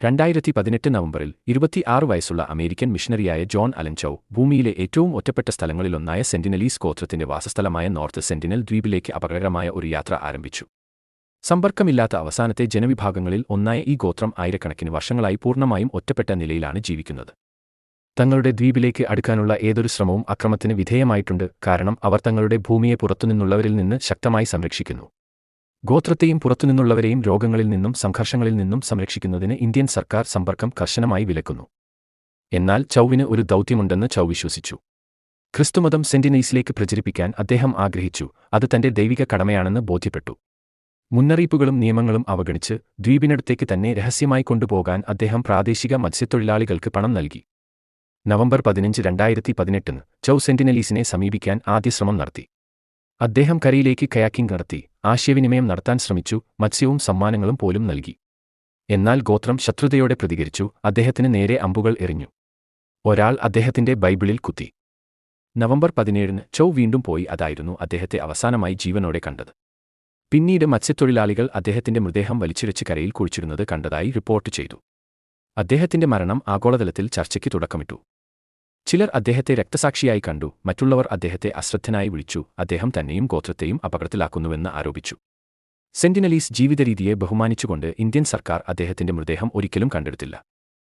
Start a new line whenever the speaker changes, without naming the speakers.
2018 നവംബറിൽ 26 വയസ്സുള്ള American മിഷണറിയായ John Allen ചൗ ഭൂമിയിലെ ഏറ്റവും ഒറ്റപ്പെട്ട സ്ഥലങ്ങളിലൊന്നായ സെന്റിനലീസ് ഗോത്രത്തിന്റെ വാസസ്ഥലമായ നോർത്ത് സെന്റിനൽ ദ്വീപിലേക്ക് അപകടകരമായ ഒരു യാത്ര ആരംഭിച്ചു. സമ്പർക്കമില്ലാത്ത അവസാനത്തെ ജനവിഭാഗങ്ങളിൽ ഒന്നായ ഈ ഗോത്രം ആയിരക്കണക്കിന് വർഷങ്ങളായി പൂർണ്ണമായും ഒറ്റപ്പെട്ട നിലയിലാണ് ജീവിക്കുന്നത്. തങ്ങളുടെ ദ്വീപിലേക്ക് അടുക്കാനുള്ള ഏതൊരു ശ്രമവും അക്രമത്തിന് വിധേയമായിട്ടുണ്ട്, കാരണം അവർ തങ്ങളുടെ ഭൂമിയെ പുറത്തുനിന്നുള്ളവരിൽ നിന്ന് ശക്തമായി സംരക്ഷിക്കുന്നു. ഗോത്രത്തെയും പുറത്തുനിന്നുള്ളവരെയും രോഗങ്ങളിൽ നിന്നും സംഘർഷങ്ങളിൽ നിന്നും സംരക്ഷിക്കുന്നതിന് ഇന്ത്യൻ സർക്കാർ സമ്പർക്കം കർശനമായി വിലക്കുന്നു. എന്നാൽ ചൗവിന് ഒരു ദൗത്യമുണ്ടെന്ന് ചൗ വിശ്വസിച്ചു. ക്രിസ്തുമതം സെന്റിനലീസിലേക്ക് പ്രചരിപ്പിക്കാൻ അദ്ദേഹം ആഗ്രഹിച്ചു. അത് തന്റെ ദൈവിക കടമയാണെന്ന് ബോധ്യപ്പെട്ടു. മുന്നറിയിപ്പുകളും നിയമങ്ങളും അവഗണിച്ച് ദ്വീപിനടുത്തേക്ക് തന്നെ രഹസ്യമായി കൊണ്ടുപോകാൻ അദ്ദേഹം പ്രാദേശിക മത്സ്യത്തൊഴിലാളികൾക്ക് പണം നൽകി. നവംബർ 15, 2018 ചൗ സെന്റിനലീസിനെ സമീപിക്കാൻ ആദ്യ ശ്രമം നടത്തി. അദ്ദേഹം കരയിലേക്ക് കയാക്കിംഗ് നടത്തി, ആശയവിനിമയം നടത്താൻ ശ്രമിച്ചു, മത്സ്യവും സമ്മാനങ്ങളും പോലും നൽകി. എന്നാൽ ഗോത്രം ശത്രുതയോടെ പ്രതികരിച്ചു, അദ്ദേഹത്തിന് നേരെ അമ്പുകൾ എറിഞ്ഞു. ഒരാൾ അദ്ദേഹത്തിന്റെ ബൈബിളിൽ കുത്തി. നവംബർ 17 ചൗ വീണ്ടും പോയി. അതായിരുന്നു അദ്ദേഹത്തെ അവസാനമായി ജീവനോടെ കണ്ടത്. പിന്നീട് മത്സ്യത്തൊഴിലാളികൾ അദ്ദേഹത്തിന്റെ മൃതദേഹം വലിച്ചിഴച്ച് കരയിൽ കുഴിച്ചിടുന്നത് കണ്ടതായി റിപ്പോർട്ട് ചെയ്തു. അദ്ദേഹത്തിന്റെ മരണം ആഗോളതലത്തിൽ ചർച്ചയ്ക്ക് തുടക്കമിട്ടു. ചിലർ അദ്ദേഹത്തെ രക്തസാക്ഷിയായി കണ്ടു, മറ്റുള്ളവർ അദ്ദേഹത്തെ അശ്രദ്ധനായി വിളിച്ചു. അദ്ദേഹം തന്നെയും ഗോത്രത്തെയും അപകടത്തിലാക്കുന്നുവെന്ന് ആരോപിച്ചു. സെന്റിനലീസ് ജീവിതരീതിയെ ബഹുമാനിച്ചുകൊണ്ട് ഇന്ത്യൻ സർക്കാർ അദ്ദേഹത്തിന്റെ മൃതദേഹം ഒരിക്കലും കണ്ടെടുത്തില്ല.